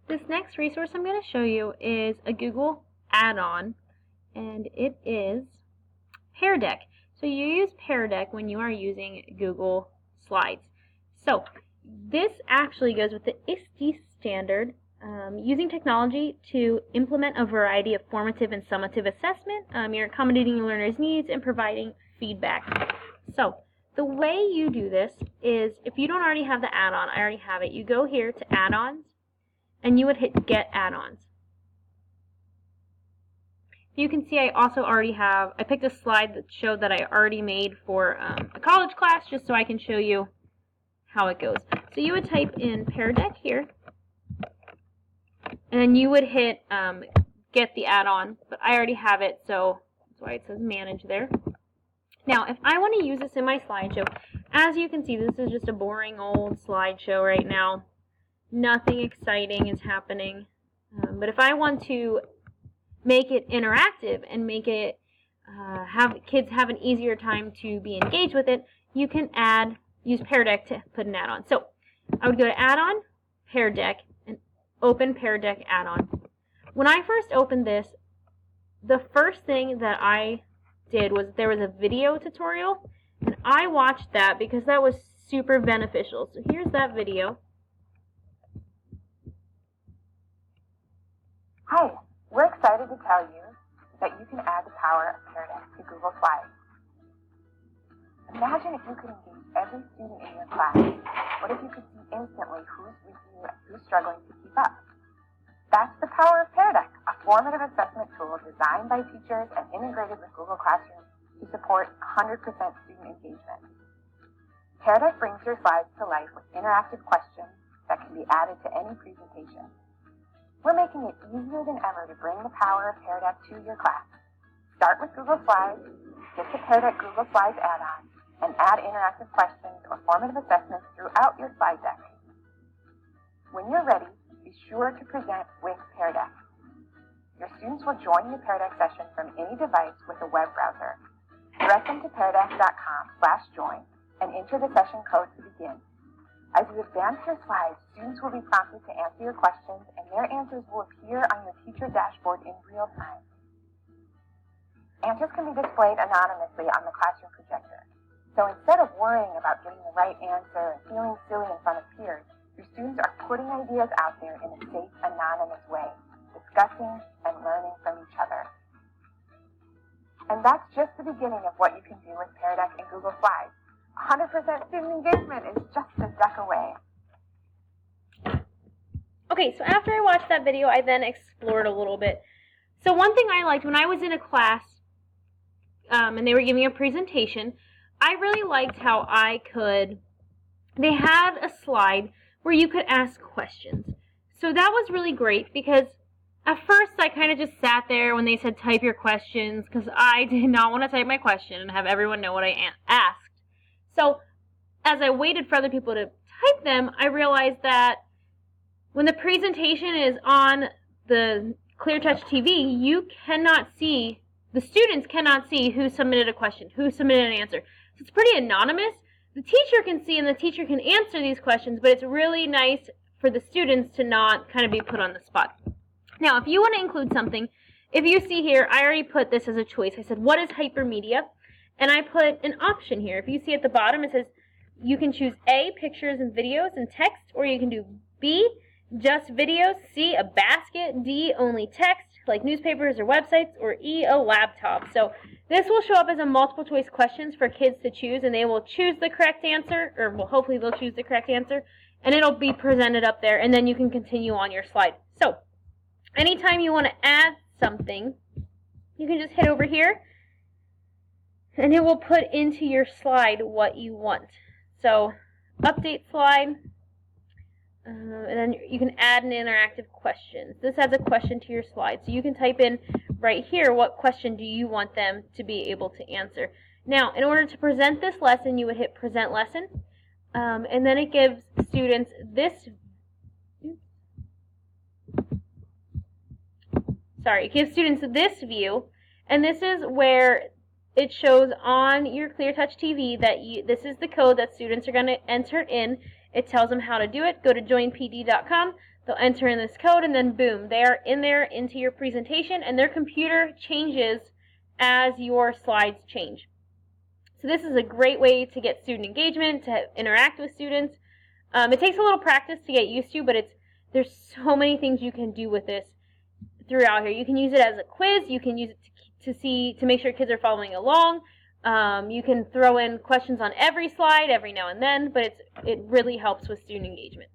This next resource I'm going to show you is a Google add-on, and it is Peardeck. So you use Peardeck when you are using Google Slides. So this actually goes with the ISTE standard, using technology to implement a variety of formative and summative assessment. You're accommodating your learners' needs and providing feedback. So the way you do this is, if you don't already have the add-on, I already have it, you go here to add-ons, and you would hit Get Add-ons. You can see I also already have, I picked a slide that showed that I already made for a college class, just so I can show you how it goes. So you would type in Peardeck here, and then you would hit Get the Add-on, but I already have it, so that's why it says Manage there. Now, if I want to use this in my slideshow, as you can see, this is just a boring old slideshow right now. Nothing exciting is happening. But if I want to make it interactive and make it have kids have an easier time to be engaged with it, you can use Peardeck to put an add-on. So I would go to Add-on, Peardeck, and open Peardeck add-on. When I first opened this, the first thing that I did was there was a video tutorial, and I watched that because that was super beneficial. So here's that video. Hi, we're excited to tell you that you can add the power of Peardeck to Google Slides. Imagine if you could engage every student in your class. What if you could see instantly who's with you and who's struggling to keep up? That's the power of Peardeck, a formative assessment tool designed by teachers and integrated with Google Classroom to support 100% student engagement. Peardeck brings your slides to life with interactive questions that can be added to any presentation. We're making it easier than ever to bring the power of Peardeck to your class. Start with Google Slides, get the Peardeck Google Slides add-on, and add interactive questions or formative assessments throughout your slide deck. When you're ready, be sure to present with Peardeck. Your students will join the Peardeck session from any device with a web browser. Direct them to peardeck.com/join and enter the session code to begin. As you advance your slides, students will be prompted to answer your questions, and their answers will appear on your teacher dashboard in real time. Answers can be displayed anonymously on the classroom projector. So instead of worrying about getting the right answer and feeling silly in front of peers, your students are putting ideas out there in a safe, anonymous way, discussing and learning from each other. And that's just the beginning of what you can do with Peardeck and Google Slides. 100% student engagement is just a duck away. Okay, so after I watched that video, I then explored a little bit. So one thing I liked when I was in a class and they were giving a presentation, I really liked how they had a slide where you could ask questions. So that was really great because at first I kind of just sat there when they said type your questions, because I did not want to type my question and have everyone know what I asked. So as I waited for other people to type them, I realized that when the presentation is on the ClearTouch TV, the students cannot see who submitted a question, who submitted an answer. So it's pretty anonymous. The teacher can see and the teacher can answer these questions, but it's really nice for the students to not kind of be put on the spot. Now, if you want to include something, if you see here, I already put this as a choice. I said, what is hypermedia? And I put an option here. If you see at the bottom, it says you can choose A, pictures and videos and text, or you can do B, just videos, C, a basket, D, only text, like newspapers or websites, or E, a laptop. So this will show up as a multiple choice questions for kids to choose, and they will choose the correct answer, or well, hopefully they'll choose the correct answer, and it'll be presented up there, and then you can continue on your slide. So anytime you want to add something, you can just hit over here, and it will put into your slide what you want. So, update slide, and then you can add an interactive question. This adds a question to your slide. So you can type in right here, what question do you want them to be able to answer. Now, in order to present this lesson, you would hit Present Lesson, and then it gives students this view, and this is where it shows on your ClearTouch TV that this is the code that students are going to enter in. It tells them how to do it. Go to joinpd.com. They'll enter in this code, and then boom, they're in there into your presentation, and their computer changes as your slides change. So this is a great way to get student engagement, to interact with students. It takes a little practice to get used to, but there's so many things you can do with this throughout here. You can use it as a quiz. You can use it to make sure kids are following along. You can throw in questions on every slide every now and then, but it really helps with student engagement.